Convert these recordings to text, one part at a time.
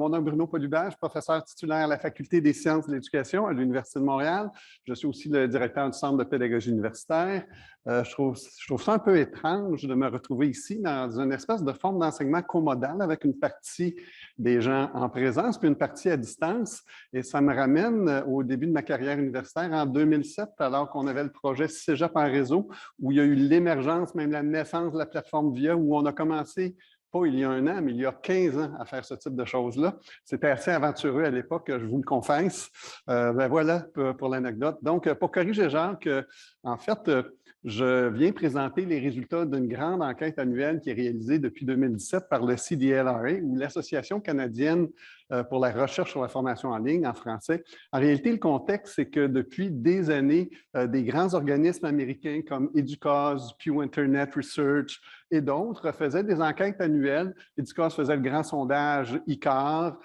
mon nom est Bruno Polubert, je suis professeur titulaire à la Faculté des sciences de l'éducation à l'Université de Montréal. Je suis aussi le directeur du Centre de pédagogie universitaire. Je trouve ça un peu étrange de me retrouver ici dans une espèce de forme d'enseignement comodal avec une partie des gens en présence puis une partie à distance. Et ça me ramène au début de ma carrière universitaire en 2007, alors qu'on avait le projet Cégep en réseau, où il y a eu l'émergence, même la naissance de la plateforme VIA, où on a commencé pas il y a 1 an, mais il y a 15 ans à faire ce type de choses-là. C'était assez aventureux à l'époque, je vous le confesse. Voilà pour l'anecdote. Donc, pour corriger Jacques, en fait, je viens présenter les résultats d'une grande enquête annuelle qui est réalisée depuis 2017 par le CDLRA, ou l'Association canadienne pour la recherche sur la formation en ligne en français. En réalité, le contexte, c'est que depuis des années, des grands organismes américains comme Educause, Pew Internet Research et d'autres faisaient des enquêtes annuelles. Educause faisait le grand sondage ICAR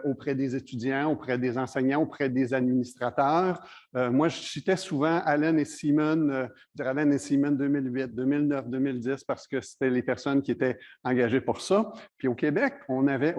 auprès des étudiants, auprès des enseignants, auprès des administrateurs. Moi, je citais souvent Allen et Seaman, Allen et Seaman 2008, 2009, 2010, parce que c'était les personnes qui étaient engagées pour ça. Puis au Québec, on n'avait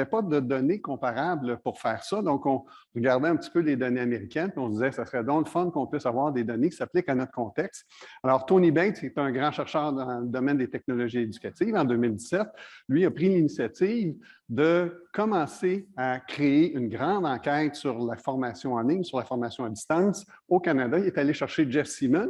pas de données comparables pour faire ça. Donc, on regardait un petit peu les données américaines, puis on se disait, ça serait donc le fun qu'on puisse avoir des données qui s'appliquent à notre contexte. Alors, Tony Bates, qui est un grand chercheur dans le domaine des technologies éducatives en 2017, lui a pris l'initiative de commencer à créer une grande enquête sur la formation en ligne, sur la formation à distance au Canada. Il est allé chercher Jeff Seaman,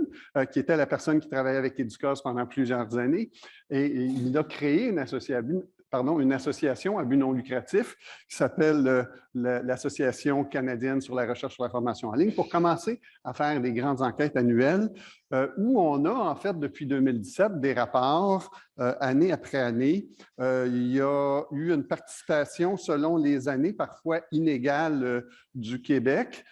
qui était la personne qui travaillait avec Educause pendant plusieurs années, et il a créé une association à but non lucratif qui s'appelle l'Association canadienne sur la recherche sur la formation en ligne pour commencer à faire des grandes enquêtes annuelles où on a en fait depuis 2017 des rapports année après année. Il y a eu une participation selon les années, parfois inégale du Québec.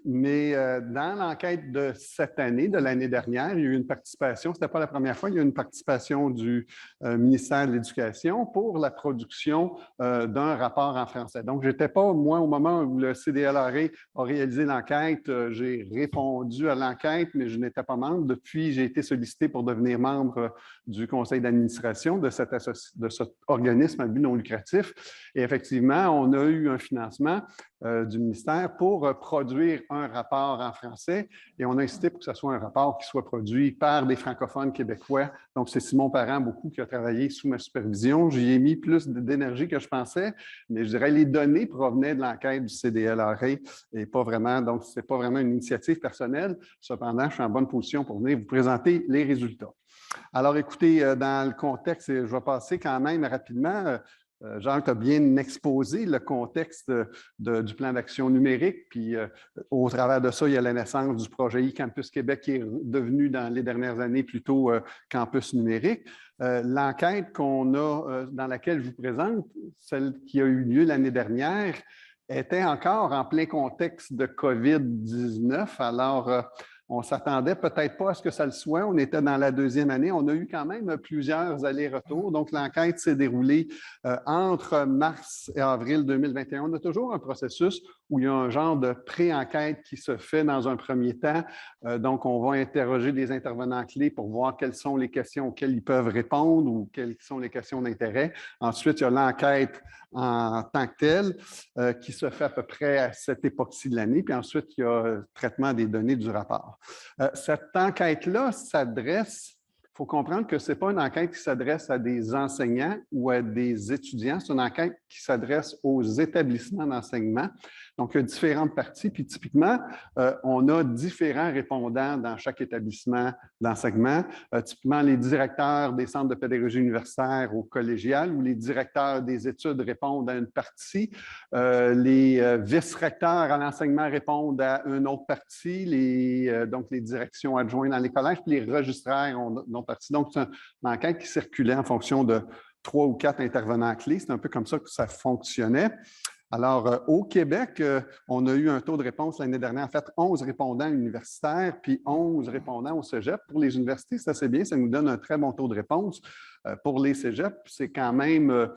Mais dans l'enquête de cette année, de l'année dernière, il y a eu une participation, ce n'était pas la première fois, il y a eu une participation du ministère de l'Éducation pour la production d'un rapport en français. Donc, je n'étais pas, moi, au moment où le CDLRA a réalisé l'enquête, j'ai répondu à l'enquête, mais je n'étais pas membre. Depuis, j'ai été sollicité pour devenir membre du conseil d'administration de cet organisme à but non lucratif. Et effectivement, on a eu un financement du ministère pour produire un rapport en français et on a insisté pour que ce soit un rapport qui soit produit par des francophones québécois. Donc, c'est Simon Parent beaucoup qui a travaillé sous ma supervision. J'y ai mis plus d'énergie que je pensais, mais je dirais les données provenaient de l'enquête du CDLRA et pas vraiment, donc ce n'est pas vraiment une initiative personnelle. Cependant, je suis en bonne position pour venir vous présenter les résultats. Alors, écoutez, dans le contexte, je vais passer quand même rapidement. Jacques a bien exposé le contexte du plan d'action numérique, puis au travers de ça, il y a la naissance du projet e-Campus Québec qui est devenu dans les dernières années plutôt campus numérique. L'enquête dans laquelle je vous présente, celle qui a eu lieu l'année dernière, était encore en plein contexte de COVID-19. Alors, on s'attendait peut-être pas à ce que ça le soit. On était dans la 2e année. On a eu quand même plusieurs allers-retours. Donc, l'enquête s'est déroulée entre mars et avril 2021. On a toujours un processus où il y a un genre de pré-enquête qui se fait dans un premier temps. Donc, on va interroger des intervenants clés pour voir quelles sont les questions auxquelles ils peuvent répondre ou quelles sont les questions d'intérêt. Ensuite, il y a l'enquête en tant que telle qui se fait à peu près à cette époque-ci de l'année. Puis ensuite, il y a le traitement des données du rapport. Cette enquête-là s'adresse, il faut comprendre que ce n'est pas une enquête qui s'adresse à des enseignants ou à des étudiants, c'est une enquête qui s'adresse aux établissements d'enseignement. Donc, il y a différentes parties, puis typiquement, on a différents répondants dans chaque établissement d'enseignement. Typiquement, les directeurs des centres de pédagogie universitaire au collégial ou les directeurs des études répondent à une partie. Les vice-recteurs à l'enseignement répondent à une autre partie. Donc, les directions adjointes dans les collèges, puis les registraires ont une autre partie. Donc, c'est une enquête qui circulait en fonction de 3 ou 4 intervenants clés. C'est un peu comme ça que ça fonctionnait. Alors, au Québec, on a eu un taux de réponse l'année dernière, en fait, 11 répondants universitaires, puis 11 répondants au cégep. Pour les universités, c'est assez bien, ça nous donne un très bon taux de réponse. Pour les cégeps, c'est quand même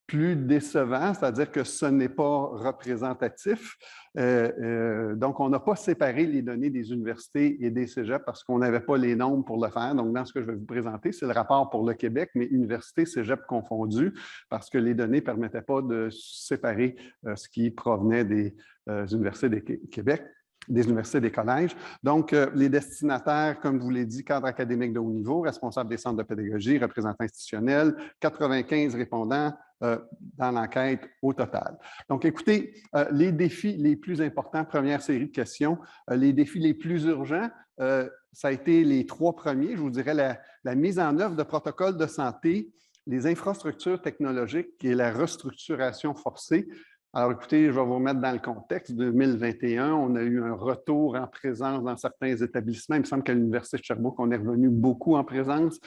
plus décevant, c'est-à-dire que ce n'est pas représentatif. Donc, on n'a pas séparé les données des universités et des cégeps parce qu'on n'avait pas les nombres pour le faire. Donc, dans ce que je vais vous présenter, c'est le rapport pour le Québec, mais universités, cégep confondus, parce que les données ne permettaient pas de séparer ce qui provenait des universités du Québec, des universités, des collèges. Donc, les destinataires, comme je vous l'ai dit, cadre académique de haut niveau, responsable des centres de pédagogie, représentants institutionnels, 95 répondants dans l'enquête au total. Donc, écoutez, les défis les plus importants, première série de questions, les défis les plus urgents, ça a été les 3 premiers, je vous dirais la mise en œuvre de protocoles de santé, les infrastructures technologiques et la restructuration forcée. Alors, écoutez, je vais vous remettre dans le contexte. 2021, on a eu un retour en présence dans certains établissements. Il me semble qu'à l'Université de Sherbrooke, on est revenu beaucoup en présence.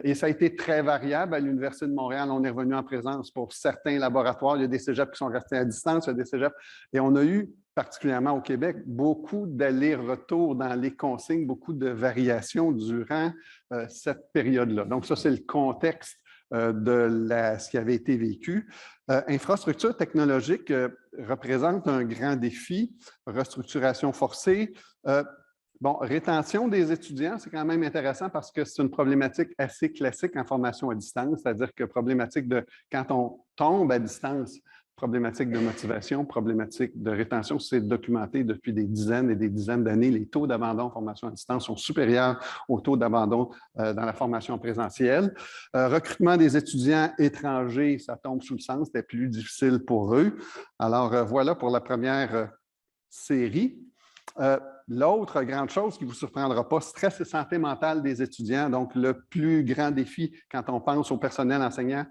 Et ça a été très variable. À l'Université de Montréal, on est revenu en présence pour certains laboratoires. Il y a des cégeps qui sont restés à distance, il y a des cégeps. Et on a eu, particulièrement au Québec, beaucoup d'allers-retours dans les consignes, beaucoup de variations durant cette période-là. Donc, ça, c'est le contexte de ce qui avait été vécu. Infrastructure technologique représente un grand défi, restructuration forcée. Bon, rétention des étudiants, c'est quand même intéressant parce que c'est une problématique assez classique en formation à distance, c'est-à-dire que problématique de quand on tombe à distance, problématique de motivation, problématique de rétention, c'est documenté depuis des dizaines et des dizaines d'années. Les taux d'abandon en formation à distance sont supérieurs aux taux d'abandon dans la formation présentielle. Recrutement des étudiants étrangers, ça tombe sous le sens, c'était plus difficile pour eux. Alors, voilà pour la première série. L'autre grande chose qui ne vous surprendra pas, stress et santé mentale des étudiants. Donc, le plus grand défi quand on pense au personnel enseignant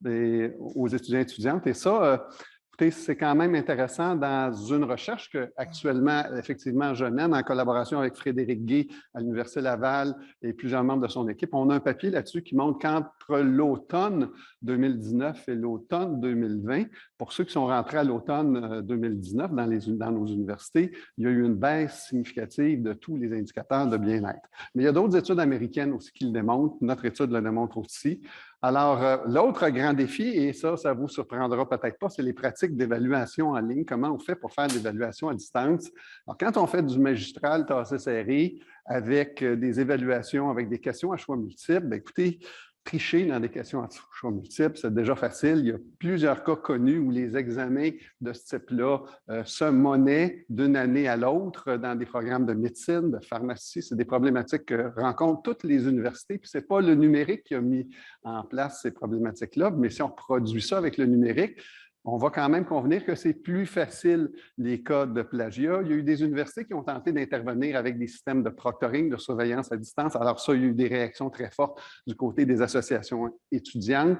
et aux étudiants et étudiantes. Et ça, écoutez, c'est quand même intéressant dans une recherche qu'actuellement, effectivement, je mène en collaboration avec Frédéric Gay à l'Université Laval et plusieurs membres de son équipe. On a un papier là-dessus qui montre qu'entre l'automne 2019 et l'automne 2020, pour ceux qui sont rentrés à l'automne 2019 dans nos universités, il y a eu une baisse significative de tous les indicateurs de bien-être. Mais il y a d'autres études américaines aussi qui le démontrent. Notre étude le démontre aussi. Alors, l'autre grand défi, et ça vous surprendra peut-être pas, c'est les pratiques d'évaluation en ligne. Comment on fait pour faire de l'évaluation à distance? Alors, quand on fait du magistral tassé serré avec des évaluations, avec des questions à choix multiples, bien, écoutez, tricher dans des questions à choix multiples, c'est déjà facile. Il y a plusieurs cas connus où les examens de ce type-là se monnaient d'une année à l'autre dans des programmes de médecine, de pharmacie. C'est des problématiques que rencontrent toutes les universités. Puis ce n'est pas le numérique qui a mis en place ces problématiques-là, mais si on produit ça avec le numérique, on va quand même convenir que c'est plus facile les cas de plagiat. Il y a eu des universités qui ont tenté d'intervenir avec des systèmes de proctoring, de surveillance à distance. Alors ça, il y a eu des réactions très fortes du côté des associations étudiantes,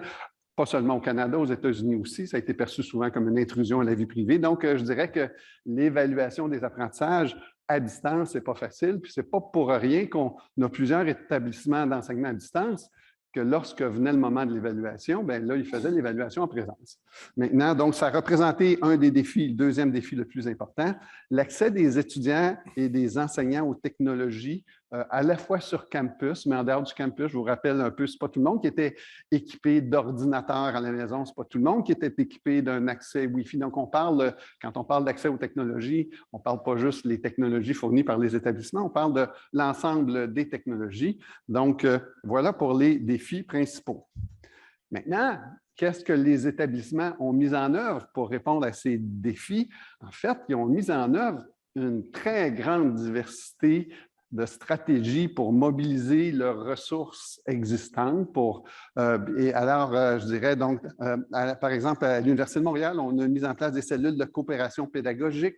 pas seulement au Canada, aux États-Unis aussi. Ça a été perçu souvent comme une intrusion à la vie privée. Donc, je dirais que l'évaluation des apprentissages à distance, ce n'est pas facile. Puis, ce n'est pas pour rien qu'on a plusieurs établissements d'enseignement à distance que lorsque venait le moment de l'évaluation, bien là, ils faisaient l'évaluation en présence. Maintenant, donc, ça a représenté un des défis, le deuxième défi le plus important, l'accès des étudiants et des enseignants aux technologies à la fois sur campus, mais en dehors du campus, je vous rappelle un peu, ce n'est pas tout le monde qui était équipé d'ordinateurs à la maison, ce n'est pas tout le monde qui était équipé d'un accès Wi-Fi. Donc, quand on parle d'accès aux technologies, on ne parle pas juste des technologies fournies par les établissements, on parle de l'ensemble des technologies. Donc, voilà pour les défis principaux. Maintenant, qu'est-ce que les établissements ont mis en œuvre pour répondre à ces défis? En fait, ils ont mis en œuvre une très grande diversité de stratégies pour mobiliser leurs ressources existantes. Et alors, je dirais donc, par exemple, à l'Université de Montréal, on a mis en place des cellules de coopération pédagogique.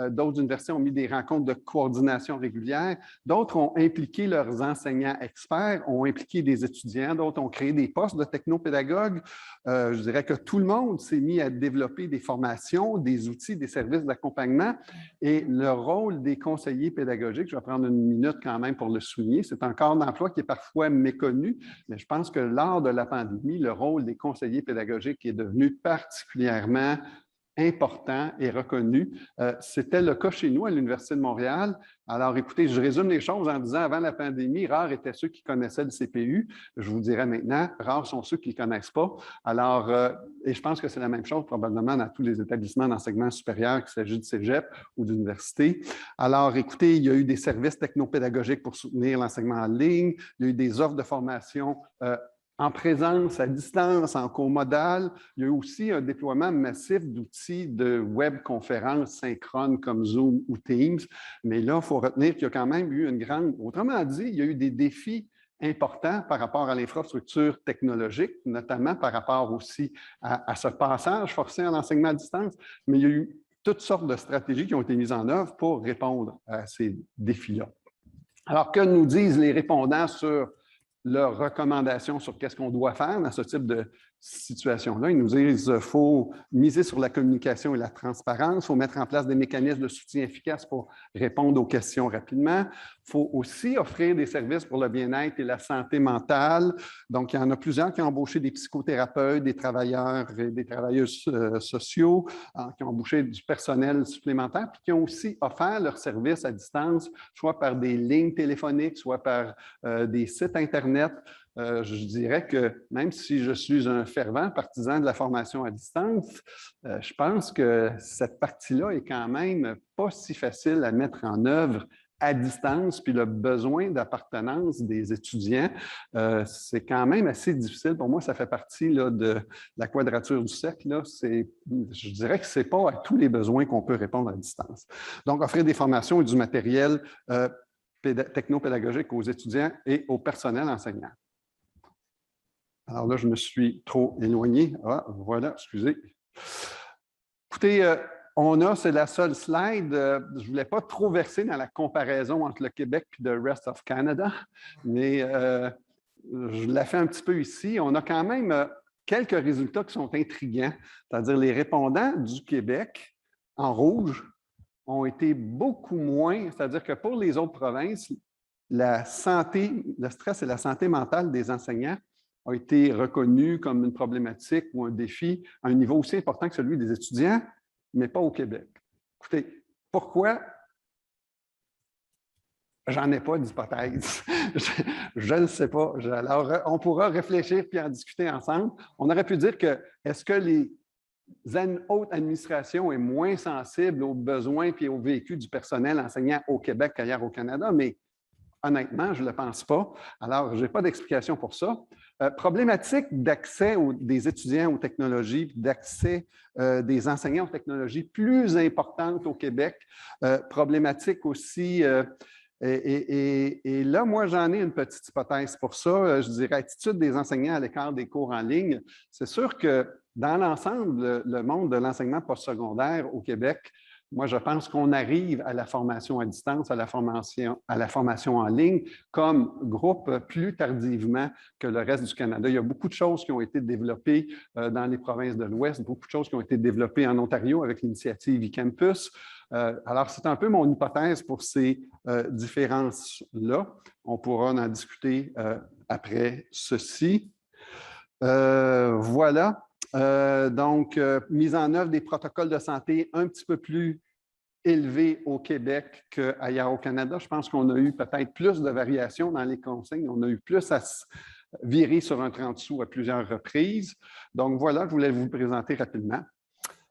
D'autres universités ont mis des rencontres de coordination régulière. D'autres ont impliqué leurs enseignants experts, ont impliqué des étudiants. D'autres ont créé des postes de technopédagogues. Je dirais que tout le monde s'est mis à développer des formations, des outils, des services d'accompagnement. Et le rôle des conseillers pédagogiques, je vais prendre une minute quand même pour le souligner, c'est un corps d'emploi qui est parfois méconnu, mais je pense que lors de la pandémie, le rôle des conseillers pédagogiques est devenu particulièrement important et reconnu. C'était le cas chez nous à l'Université de Montréal. Alors, écoutez, je résume les choses en disant, avant la pandémie, rares étaient ceux qui connaissaient le CPU. Je vous dirais maintenant, rares sont ceux qui ne le connaissent pas. Alors, et je pense que c'est la même chose probablement dans tous les établissements d'enseignement supérieur, qu'il s'agit de cégep ou d'université. Alors, écoutez, il y a eu des services technopédagogiques pour soutenir l'enseignement en ligne. Il y a eu des offres de formation en présence, à distance, en comodal. Il y a eu aussi un déploiement massif d'outils de webconférences synchrones comme Zoom ou Teams. Mais là, il faut retenir qu'il y a quand même eu une grande... Autrement dit, il y a eu des défis importants par rapport à l'infrastructure technologique, notamment par rapport aussi à ce passage forcé à l'enseignement à distance. Mais il y a eu toutes sortes de stratégies qui ont été mises en œuvre pour répondre à ces défis-là. Alors, que nous disent les répondants sur leurs recommandations sur qu'est-ce qu'on doit faire dans ce type de situation-là? Ils nous disent qu'il faut miser sur la communication et la transparence, il faut mettre en place des mécanismes de soutien efficaces pour répondre aux questions rapidement. Il faut aussi offrir des services pour le bien-être et la santé mentale. Donc, il y en a plusieurs qui ont embauché des psychothérapeutes, des travailleurs et des travailleuses sociaux, qui ont embauché du personnel supplémentaire, puis qui ont aussi offert leurs services à distance, soit par des lignes téléphoniques, soit par des sites Internet. Je dirais que même si je suis un fervent partisan de la formation à distance, je pense que cette partie-là est quand même pas si facile à mettre en œuvre à distance, puis le besoin d'appartenance des étudiants, c'est quand même assez difficile. Pour moi, ça fait partie là, de la quadrature du cercle. Là. Je dirais que ce n'est pas à tous les besoins qu'on peut répondre à distance. Donc, offrir des formations et du matériel technopédagogique aux étudiants et au personnel enseignant. Alors là, je me suis trop éloigné. Ah, voilà, excusez. Écoutez, c'est la seule slide. Je ne voulais pas trop verser dans la comparaison entre le Québec et le rest of Canada, mais je la fais un petit peu ici. On a quand même quelques résultats qui sont intriguants, c'est-à-dire les répondants du Québec en rouge ont été beaucoup moins, c'est-à-dire que pour les autres provinces, la santé, le stress et la santé mentale des enseignants a été reconnu comme une problématique ou un défi à un niveau aussi important que celui des étudiants, mais pas au Québec. Écoutez, pourquoi? J'en ai pas d'hypothèse. Je ne sais pas. Alors, on pourra réfléchir puis en discuter ensemble. On aurait pu dire que est-ce que les haute administration est moins sensible aux besoins et aux vécus du personnel enseignant au Québec qu'ailleurs au Canada, mais honnêtement, je ne le pense pas. Alors, je n'ai pas d'explication pour ça. Problématique d'accès des étudiants aux technologies, d'accès des enseignants aux technologies plus importante au Québec. Problématique aussi, et là, moi, j'en ai une petite hypothèse pour ça. Je dirais attitude des enseignants à l'écart des cours en ligne. C'est sûr que dans l'ensemble, le monde de l'enseignement postsecondaire au Québec, moi, je pense qu'on arrive à la formation à distance, à la formation en ligne comme groupe plus tardivement que le reste du Canada. Il y a beaucoup de choses qui ont été développées dans les provinces de l'Ouest, beaucoup de choses qui ont été développées en Ontario avec l'initiative eCampus. Alors, c'est un peu mon hypothèse pour ces différences-là. On pourra en discuter après ceci. Voilà. Donc, mise en œuvre des protocoles de santé un petit peu plus élevés au Québec qu'ailleurs au Canada. Je pense qu'on a eu peut-être plus de variations dans les consignes. On a eu plus à se virer sur un 30 sous à plusieurs reprises. Donc, voilà, je voulais vous le présenter rapidement.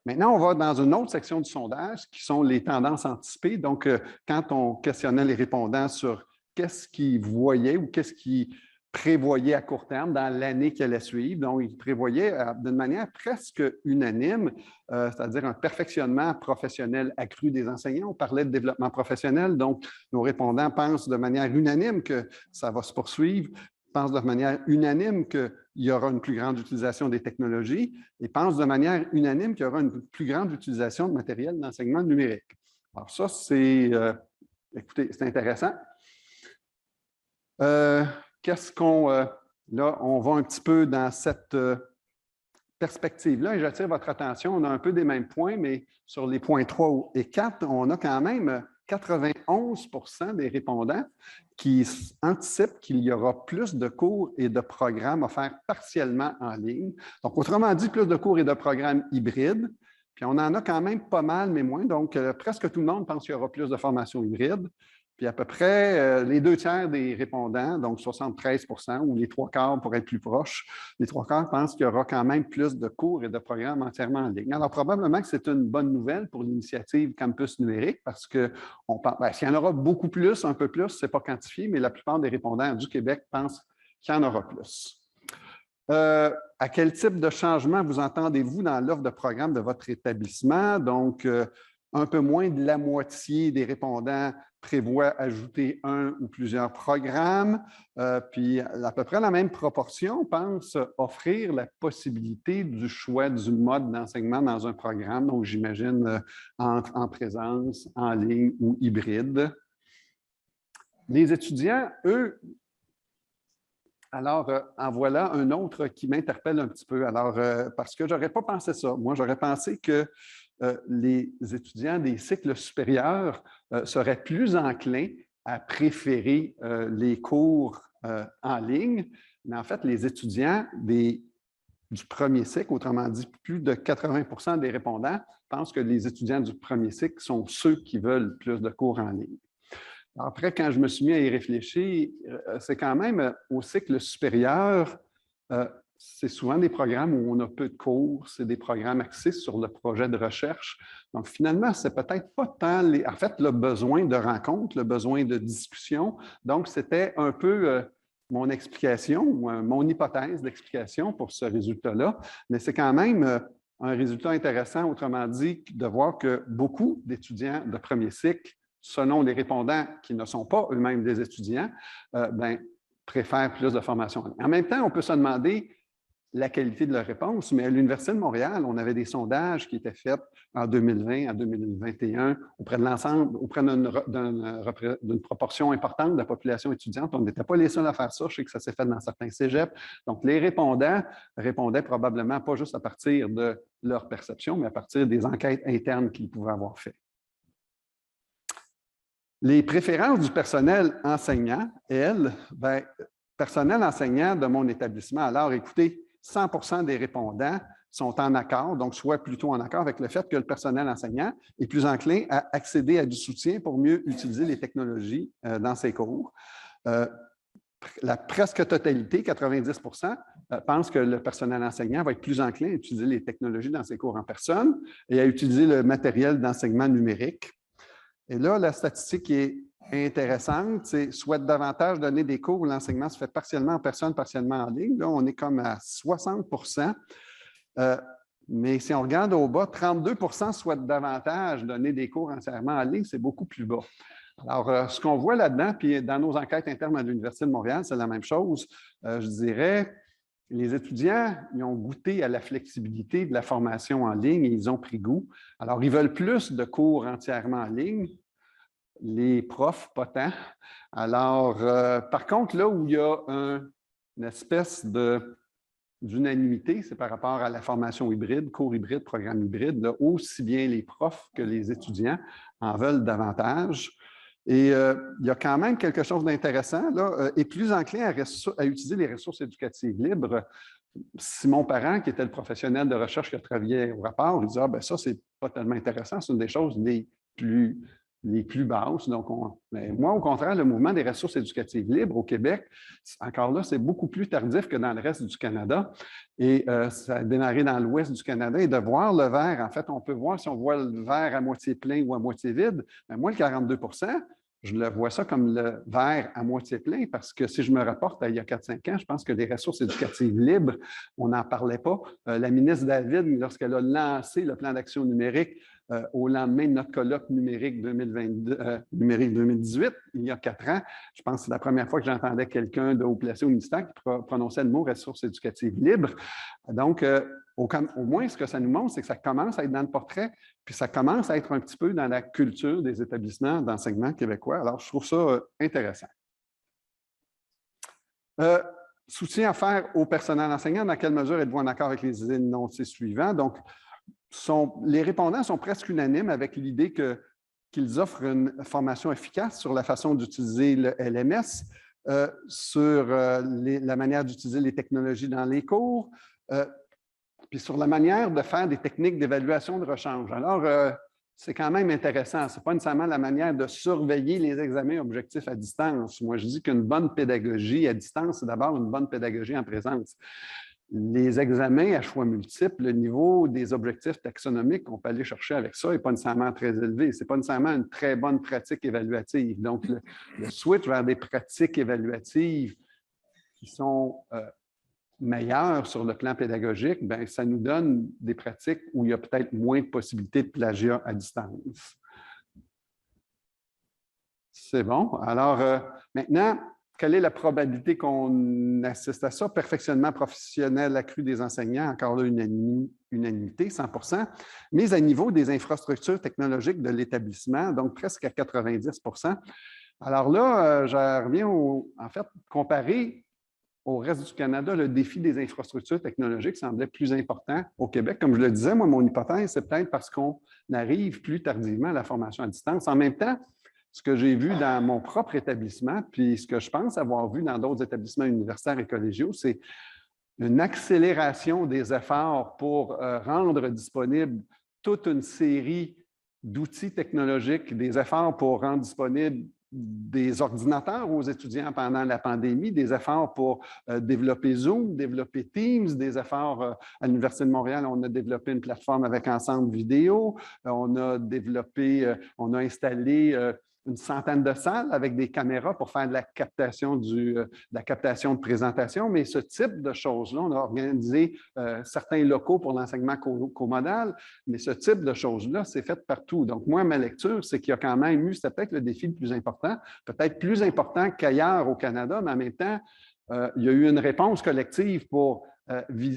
Maintenant, on va dans une autre section du sondage qui sont les tendances anticipées. Donc, quand on questionnait les répondants sur qu'est-ce qu'ils voyaient ou qu'est-ce qu'ils prévoyaient à court terme dans l'année qui allait suivre. Donc, ils prévoyaient d'une manière presque unanime, c'est-à-dire un perfectionnement professionnel accru des enseignants. On parlait de développement professionnel, donc nos répondants pensent de manière unanime que ça va se poursuivre, pensent de manière unanime qu'il y aura une plus grande utilisation des technologies et pensent de manière unanime qu'il y aura une plus grande utilisation de matériel d'enseignement numérique. Alors ça, c'est, écoutez, c'est intéressant. Qu'est-ce qu'on... là, on va un petit peu dans cette perspective-là et j'attire votre attention. On a un peu des mêmes points, mais sur les points 3 et 4, on a quand même 91 % des répondants qui anticipent qu'il y aura plus de cours et de programmes offerts partiellement en ligne. Donc, autrement dit, plus de cours et de programmes hybrides. Puis on en a quand même pas mal, mais moins. Donc, presque tout le monde pense qu'il y aura plus de formation hybride. Puis à peu près les 2/3 des répondants, donc 73 ou les 3/4 pour être plus proche, les 3/4 pensent qu'il y aura quand même plus de cours et de programmes entièrement en ligne. Alors, probablement que c'est une bonne nouvelle pour l'initiative Campus numérique parce que s'il y en aura beaucoup plus, un peu plus, ce n'est pas quantifié, mais la plupart des répondants du Québec pensent qu'il y en aura plus. À quel type de changement vous entendez-vous dans l'offre de programme de votre établissement? Donc, un peu moins de la moitié des répondants prévoient ajouter un ou plusieurs programmes. Puis, à peu près la même proportion pense offrir la possibilité du choix du mode d'enseignement dans un programme. Donc, j'imagine en présence, en ligne ou hybride. Les étudiants, eux, alors, en voilà un autre qui m'interpelle un petit peu. Alors, parce que je n'aurais pas pensé ça. Moi, j'aurais pensé que les étudiants des cycles supérieurs seraient plus enclins à préférer les cours en ligne. Mais en fait, les étudiants du premier cycle, autrement dit, plus de 80 des répondants pensent que les étudiants du premier cycle sont ceux qui veulent plus de cours en ligne. Après, quand je me suis mis à y réfléchir, c'est quand même au cycle supérieur, c'est souvent des programmes où on a peu de cours, c'est des programmes axés sur le projet de recherche. Donc, finalement, c'est peut-être pas tant le besoin de rencontre, le besoin de discussion. Donc, c'était un peu mon explication ou mon hypothèse d'explication pour ce résultat-là. Mais c'est quand même un résultat intéressant, autrement dit, de voir que beaucoup d'étudiants de premier cycle, selon les répondants qui ne sont pas eux-mêmes des étudiants, préfèrent plus de formation en ligne. En même temps, on peut se demander la qualité de leur réponse, mais à l'Université de Montréal, on avait des sondages qui étaient faits en 2020, en 2021, auprès de l'ensemble, auprès d'une proportion importante de la population étudiante. On n'était pas les seuls à faire ça. Je sais que ça s'est fait dans certains cégeps. Donc, les répondants répondaient probablement pas juste à partir de leur perception, mais à partir des enquêtes internes qu'ils pouvaient avoir faites. Les préférences du personnel enseignant, elles, personnel enseignant de mon établissement, alors écoutez, 100 des répondants sont en accord, donc soit plutôt en accord avec le fait que le personnel enseignant est plus enclin à accéder à du soutien pour mieux utiliser les technologies dans ses cours. La presque totalité, 90 pense que le personnel enseignant va être plus enclin à utiliser les technologies dans ses cours en personne et à utiliser le matériel d'enseignement numérique. Et là, la statistique est intéressante, c'est souhaite davantage donner des cours où l'enseignement se fait partiellement en personne, partiellement en ligne. Là, on est comme à 60 mais si on regarde au bas, 32 souhaitent davantage donner des cours entièrement en ligne, c'est beaucoup plus bas. Alors, ce qu'on voit là-dedans, puis dans nos enquêtes internes à l'Université de Montréal, c'est la même chose. Je dirais, les étudiants, ils ont goûté à la flexibilité de la formation en ligne et ils ont pris goût. Alors, ils veulent plus de cours entièrement en ligne. Les profs, pas tant. Alors, par contre, là où il y a une espèce d'unanimité, c'est par rapport à la formation hybride, cours hybride, programme hybride, là, aussi bien les profs que les étudiants en veulent davantage. Et il y a quand même quelque chose d'intéressant, là, et plus enclin à utiliser les ressources éducatives libres. Simon Parent, qui était le professionnel de recherche qui a travaillé au rapport, il disait ça, c'est pas tellement intéressant, c'est une des choses les plus basses. Donc, mais moi, au contraire, le mouvement des ressources éducatives libres au Québec, encore là, c'est beaucoup plus tardif que dans le reste du Canada. Et ça a démarré dans l'ouest du Canada. Et de voir le verre, en fait, on peut voir si on voit le verre à moitié plein ou à moitié vide. Mais moi, le 42 je le vois ça comme le verre à moitié plein parce que si je me rapporte à il y a 4-5 ans, je pense que les ressources éducatives libres, on n'en parlait pas. La ministre David, lorsqu'elle a lancé le plan d'action numérique au lendemain de notre colloque numérique 2018, il y a 4 ans, je pense que c'est la première fois que j'entendais quelqu'un de haut placé au ministère qui prononçait le mot ressources éducatives libres. Donc, au moins, ce que ça nous montre, c'est que ça commence à être dans le portrait, puis ça commence à être un petit peu dans la culture des établissements d'enseignement québécois. Alors, je trouve ça intéressant. Soutien à faire au personnel enseignant, dans quelle mesure êtes-vous en accord avec les énoncés suivants? Donc, les répondants sont presque unanimes avec l'idée qu'ils offrent une formation efficace sur la façon d'utiliser le LMS, sur la manière d'utiliser les technologies dans les cours. puis sur la manière de faire des techniques d'évaluation de rechange. Alors, c'est quand même intéressant. Ce n'est pas nécessairement la manière de surveiller les examens objectifs à distance. Moi, je dis qu'une bonne pédagogie à distance, c'est d'abord une bonne pédagogie en présence. Les examens à choix multiples, le niveau des objectifs taxonomiques qu'on peut aller chercher avec ça n'est pas nécessairement très élevé. Ce n'est pas nécessairement une très bonne pratique évaluative. Donc, le switch vers des pratiques évaluatives qui sont meilleures sur le plan pédagogique, bien, ça nous donne des pratiques où il y a peut-être moins de possibilités de plagiat à distance. C'est bon. Alors, maintenant, quelle est la probabilité qu'on assiste à ça? Perfectionnement professionnel accru des enseignants, encore là, unanimité, 100 %. Mise à niveau des infrastructures technologiques de l'établissement, donc presque à 90 %. Alors là, je reviens en fait, comparé au reste du Canada, le défi des infrastructures technologiques semblait plus important au Québec. Comme je le disais, moi, mon hypothèse, c'est peut-être parce qu'on arrive plus tardivement à la formation à distance. En même temps, ce que j'ai vu dans mon propre établissement, puis ce que je pense avoir vu dans d'autres établissements universitaires et collégiaux, c'est une accélération des efforts pour rendre disponible toute une série d'outils technologiques, des efforts pour rendre disponible des ordinateurs aux étudiants pendant la pandémie, des efforts pour développer Zoom, développer Teams, des efforts à l'Université de Montréal, on a développé une plateforme avec Ensemble Vidéo, on a installé une centaine de salles avec des caméras pour faire de la captation de présentation, mais ce type de choses-là, on a organisé certains locaux pour l'enseignement comodal, mais ce type de choses-là, c'est fait partout. Donc, moi, ma lecture, c'est qu'il y a quand même eu, c'est peut-être le défi le plus important, peut-être plus important qu'ailleurs au Canada, mais en même temps, il y a eu une réponse collective pour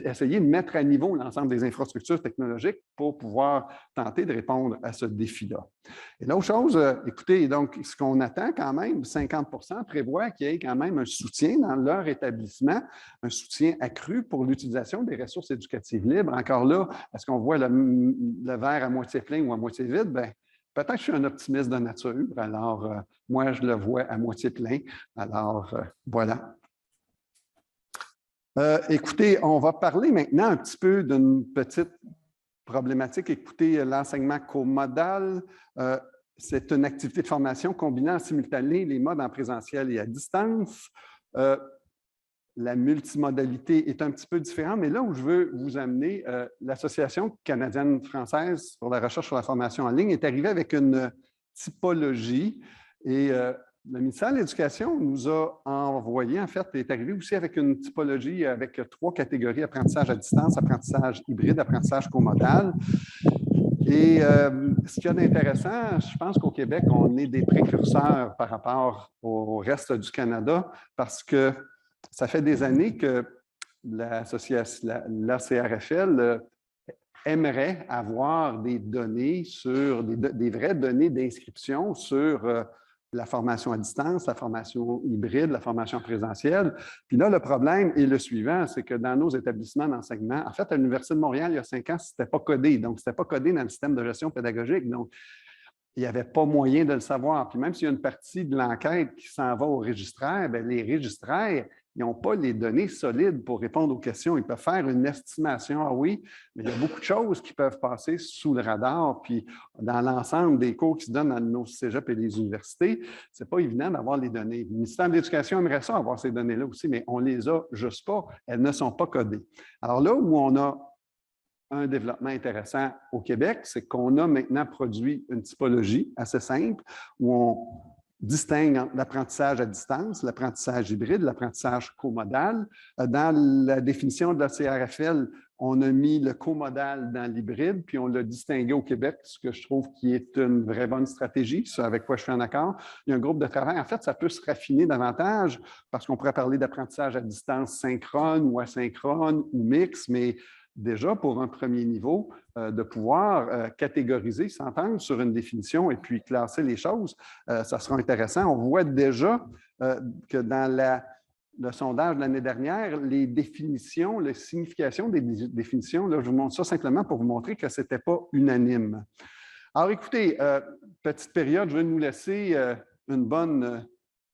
essayer de mettre à niveau l'ensemble des infrastructures technologiques pour pouvoir tenter de répondre à ce défi-là. Et l'autre chose, écoutez, donc, ce qu'on attend quand même, 50 % prévoit qu'il y ait quand même un soutien dans leur établissement, un soutien accru pour l'utilisation des ressources éducatives libres. Encore là, est-ce qu'on voit le verre à moitié plein ou à moitié vide? Bien, peut-être que je suis un optimiste de nature, alors moi, je le vois à moitié plein. Alors, voilà. Écoutez, on va parler maintenant un petit peu d'une petite problématique. Écoutez, l'enseignement comodal, c'est une activité de formation combinant en simultané les modes en présentiel et à distance. La multimodalité est un petit peu différente, mais là où je veux vous amener, l'Association canadienne-française pour la recherche sur la formation en ligne est arrivée avec une typologie et le ministère de l'Éducation nous a envoyé, en fait, est arrivé aussi avec une typologie avec 3 catégories: apprentissage à distance, apprentissage hybride, apprentissage comodal. Et ce qu'il y a d'intéressant, je pense qu'au Québec, on est des précurseurs par rapport au reste du Canada parce que ça fait des années que l'ACRFL aimerait avoir des données sur des vraies données d'inscription sur la formation à distance, la formation hybride, la formation présentielle. Puis là, le problème est le suivant, c'est que dans nos établissements d'enseignement, en fait, à l'Université de Montréal, il y a 5 ans, ce n'était pas codé. Donc, ce n'était pas codé dans le système de gestion pédagogique. Donc, il n'y avait pas moyen de le savoir. Puis même s'il y a une partie de l'enquête qui s'en va aux registraires, bien, les registraires, ils n'ont pas les données solides pour répondre aux questions. Ils peuvent faire une estimation, ah oui, mais il y a beaucoup de choses qui peuvent passer sous le radar. Puis dans l'ensemble des cours qui se donnent dans nos cégeps et les universités, ce n'est pas évident d'avoir les données. Le ministère de l'Éducation aimerait ça avoir ces données-là aussi, mais on ne les a juste pas. Elles ne sont pas codées. Alors là où on a un développement intéressant au Québec, c'est qu'on a maintenant produit une typologie assez simple où on distingue entre l'apprentissage à distance, l'apprentissage hybride, l'apprentissage comodal. Dans la définition de la CRFL, on a mis le comodal dans l'hybride, puis on l'a distingué au Québec, ce que je trouve qui est une vraie bonne stratégie, c'est avec quoi je suis en accord. Il y a un groupe de travail. En fait, ça peut se raffiner davantage parce qu'on pourrait parler d'apprentissage à distance synchrone ou asynchrone ou mix, mais déjà, pour un premier niveau, de pouvoir catégoriser, s'entendre sur une définition et puis classer les choses, ça sera intéressant. On voit déjà que dans le sondage de l'année dernière, les définitions, la signification des définitions, là, je vous montre ça simplement pour vous montrer que ce n'était pas unanime. Alors, écoutez, petite période, je vais nous laisser une bonne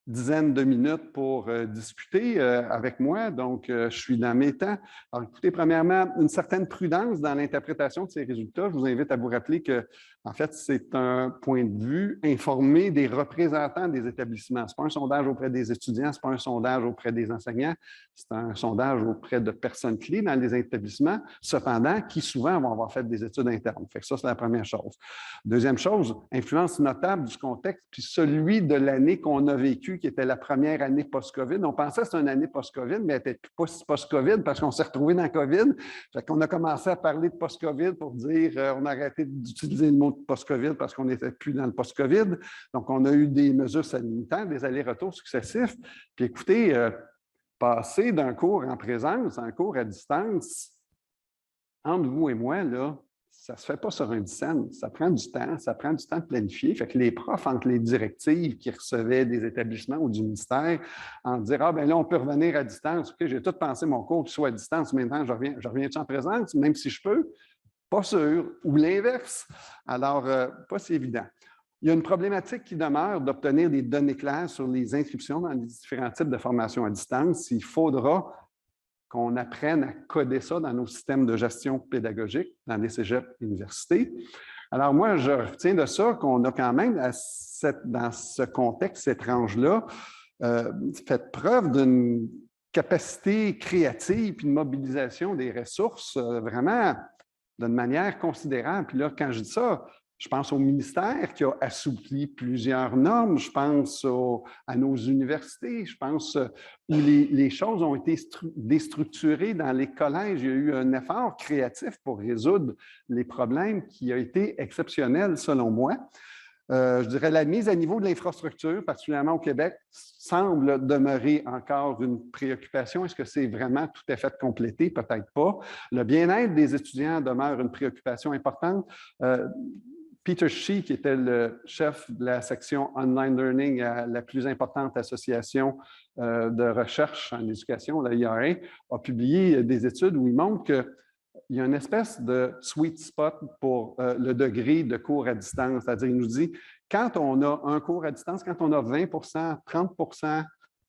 dizaine de minutes pour discuter avec moi, donc je suis dans mes temps. Alors, écoutez, premièrement, une certaine prudence dans l'interprétation de ces résultats. Je vous invite à vous rappeler que, en fait, c'est un point de vue informé des représentants des établissements. Ce n'est pas un sondage auprès des étudiants, ce n'est pas un sondage auprès des enseignants, c'est un sondage auprès de personnes clés dans les établissements, cependant, qui souvent vont avoir fait des études internes. Fait que ça, c'est la première chose. Deuxième chose, influence notable du contexte, puis celui de l'année qu'on a vécue, qui était la première année post-COVID. On pensait que c'était une année post-COVID, mais elle n'était pas post-COVID parce qu'on s'est retrouvé dans COVID. Fait qu'on a commencé à parler de post-COVID pour dire on a arrêté d'utiliser le mot post-COVID parce qu'on n'était plus dans le post-COVID. Donc, on a eu des mesures sanitaires, des allers-retours successifs. Puis écoutez, passer d'un cours en présence à un cours à distance, entre vous et moi, là, ça ne se fait pas sur un dizaine. Ça prend du temps de planifier. Fait que les profs, entre les directives qu'ils recevaient des établissements ou du ministère, en dire ah, bien là, on peut revenir à distance. OK, j'ai tout pensé mon cours qui soit à distance, maintenant, je reviens-tu en présence, même si je peux? Pas sûr. Ou l'inverse. Alors, pas si évident. Il y a une problématique qui demeure d'obtenir des données claires sur les inscriptions dans les différents types de formations à distance. Il faudra qu'on apprenne à coder ça dans nos systèmes de gestion pédagogique, dans les cégeps universités. Alors moi, je retiens de ça qu'on a quand même, dans ce contexte étrange-là, fait preuve d'une capacité créative et une mobilisation des ressources vraiment d'une manière considérable. Puis là, quand je dis ça, je pense au ministère qui a assoupli plusieurs normes, je pense à nos universités, je pense où les choses ont été déstructurées dans les collèges. Il y a eu un effort créatif pour résoudre les problèmes qui a été exceptionnel selon moi. Je dirais la mise à niveau de l'infrastructure, particulièrement au Québec, semble demeurer encore une préoccupation. Est-ce que c'est vraiment tout à fait complété? Peut-être pas. Le bien-être des étudiants demeure une préoccupation importante. Peter Shih, qui était le chef de la section Online Learning à la plus importante association de recherche en éducation, la IRA, a publié des études où il montre qu'il y a une espèce de sweet spot pour le degré de cours à distance. C'est-à-dire, il nous dit, quand on a un cours à distance, quand on a 20 30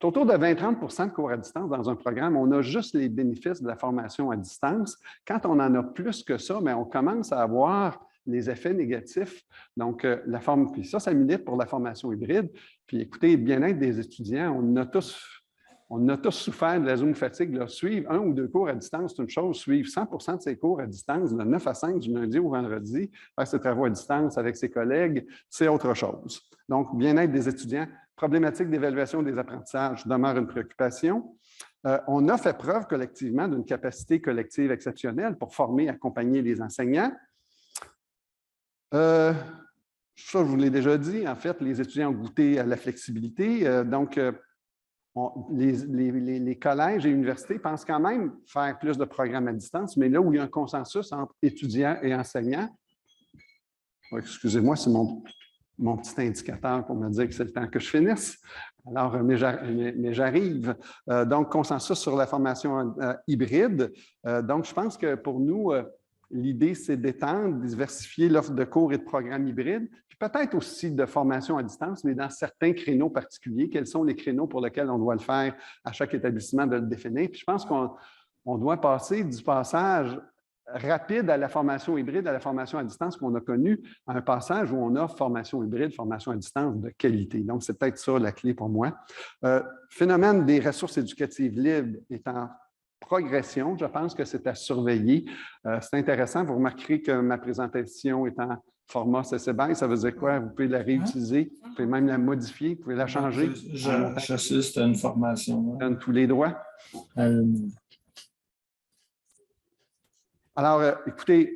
autour de 20-30 de cours à distance dans un programme, on a juste les bénéfices de la formation à distance. Quand on en a plus que ça, mais on commence à avoir les effets négatifs. Donc, puis ça milite pour la formation hybride. Puis écoutez, le bien-être des étudiants, on a tous souffert de la zone fatigue. Là. Suivre 1 ou 2 cours à distance, c'est une chose. Suivre 100 de ses cours à distance, de 9 à 5 du lundi au vendredi, faire ses travaux à distance avec ses collègues, c'est autre chose. Donc, bien-être des étudiants, problématique d'évaluation des apprentissages demeure une préoccupation. On a fait preuve collectivement d'une capacité collective exceptionnelle pour former et accompagner les enseignants. Ça, je vous l'ai déjà dit, en fait, les étudiants ont goûté à la flexibilité. Donc, les collèges et universités pensent quand même faire plus de programmes à distance, mais là où il y a un consensus entre étudiants et enseignants, excusez-moi, c'est mon petit indicateur pour me dire que c'est le temps que je finisse. Alors, mais j'arrive. Donc, consensus sur la formation hybride. Donc, je pense que pour nous, l'idée, c'est d'étendre, diversifier l'offre de cours et de programmes hybrides, puis peut-être aussi de formation à distance, mais dans certains créneaux particuliers. Quels sont les créneaux pour lesquels on doit le faire à chaque établissement de le définir? Puis je pense qu'on doit passer du passage rapide à la formation hybride, à la formation à distance qu'on a connu, à un passage où on offre formation hybride, formation à distance de qualité. Donc, c'est peut-être ça la clé pour moi. Phénomène des ressources éducatives libres étant progression, je pense que c'est à surveiller. C'est intéressant, vous remarquerez que ma présentation est en format CC BY, ça veut dire quoi? Vous pouvez la réutiliser, vous pouvez même la modifier, vous pouvez la changer. J'assiste à une formation. Donne tous les droits. Alors, écoutez,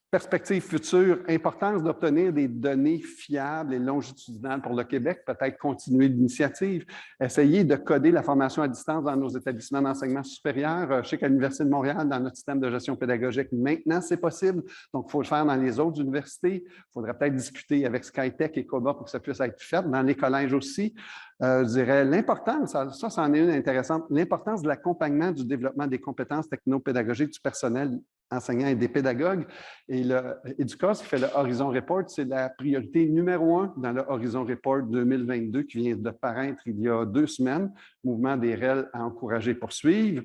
perspective future, importance d'obtenir des données fiables et longitudinales pour le Québec, peut-être continuer l'initiative, essayer de coder la formation à distance dans nos établissements d'enseignement supérieur. Je sais qu'à l'Université de Montréal, dans notre système de gestion pédagogique, maintenant, c'est possible. Donc, il faut le faire dans les autres universités. Il faudrait peut-être discuter avec SkyTech et COBA pour que ça puisse être fait. Dans les collèges aussi, je dirais l'importance, ça en est une intéressante, l'importance de l'accompagnement du développement des compétences technopédagogiques du personnel enseignants et des pédagogues. Et l'EDUCAS, qui fait le Horizon Report, c'est la priorité numéro 1 dans le Horizon Report 2022 qui vient de paraître il y a 2 semaines. Mouvement des REL à encourager et poursuivre.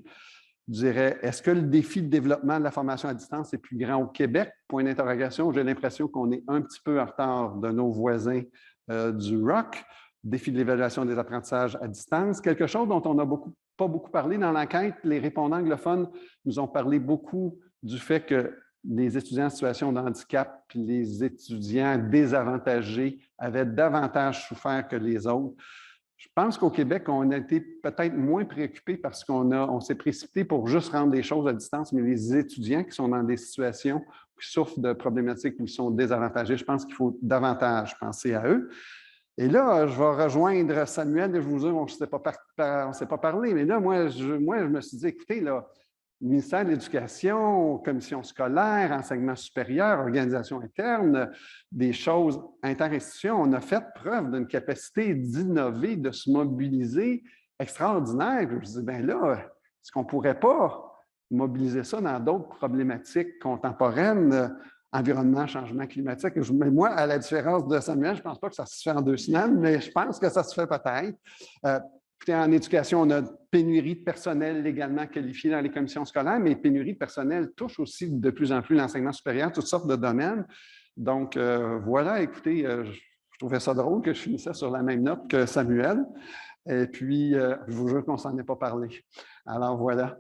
Je dirais, est-ce que le défi de développement de la formation à distance est plus grand au Québec? Point d'interrogation. J'ai l'impression qu'on est un petit peu en retard de nos voisins du ROC. Défi de l'évaluation des apprentissages à distance. Quelque chose dont on n'a pas beaucoup parlé dans l'enquête. Les répondants anglophones nous ont parlé beaucoup du fait que les étudiants en situation de handicap et les étudiants désavantagés avaient davantage souffert que les autres. Je pense qu'au Québec, on a été peut-être moins préoccupés parce qu'on s'est précipité pour juste rendre les choses à distance, mais les étudiants qui sont dans des situations qui souffrent de problématiques où ils sont désavantagés, je pense qu'il faut davantage penser à eux. Et là, je vais rejoindre Samuel et je vous dire, on ne s'est pas parlé, mais là, moi, je me suis dit, écoutez, là, ministère de l'Éducation, commission scolaire, enseignement supérieur, organisation interne, des choses interinstitutions, on a fait preuve d'une capacité d'innover, de se mobiliser extraordinaire. Je me dis, bien là, est-ce qu'on ne pourrait pas mobiliser ça dans d'autres problématiques contemporaines, environnement, changement climatique? Mais moi, à la différence de Samuel, je ne pense pas que ça se fait en 2 semaines, mais je pense que ça se fait peut-être. En éducation, on a pénurie de personnel légalement qualifié dans les commissions scolaires, mais pénurie de personnel touche aussi de plus en plus l'enseignement supérieur, toutes sortes de domaines. Donc, voilà, écoutez, je trouvais ça drôle que je finissais sur la même note que Samuel. Et puis, je vous jure qu'on ne s'en est pas parlé. Alors, voilà.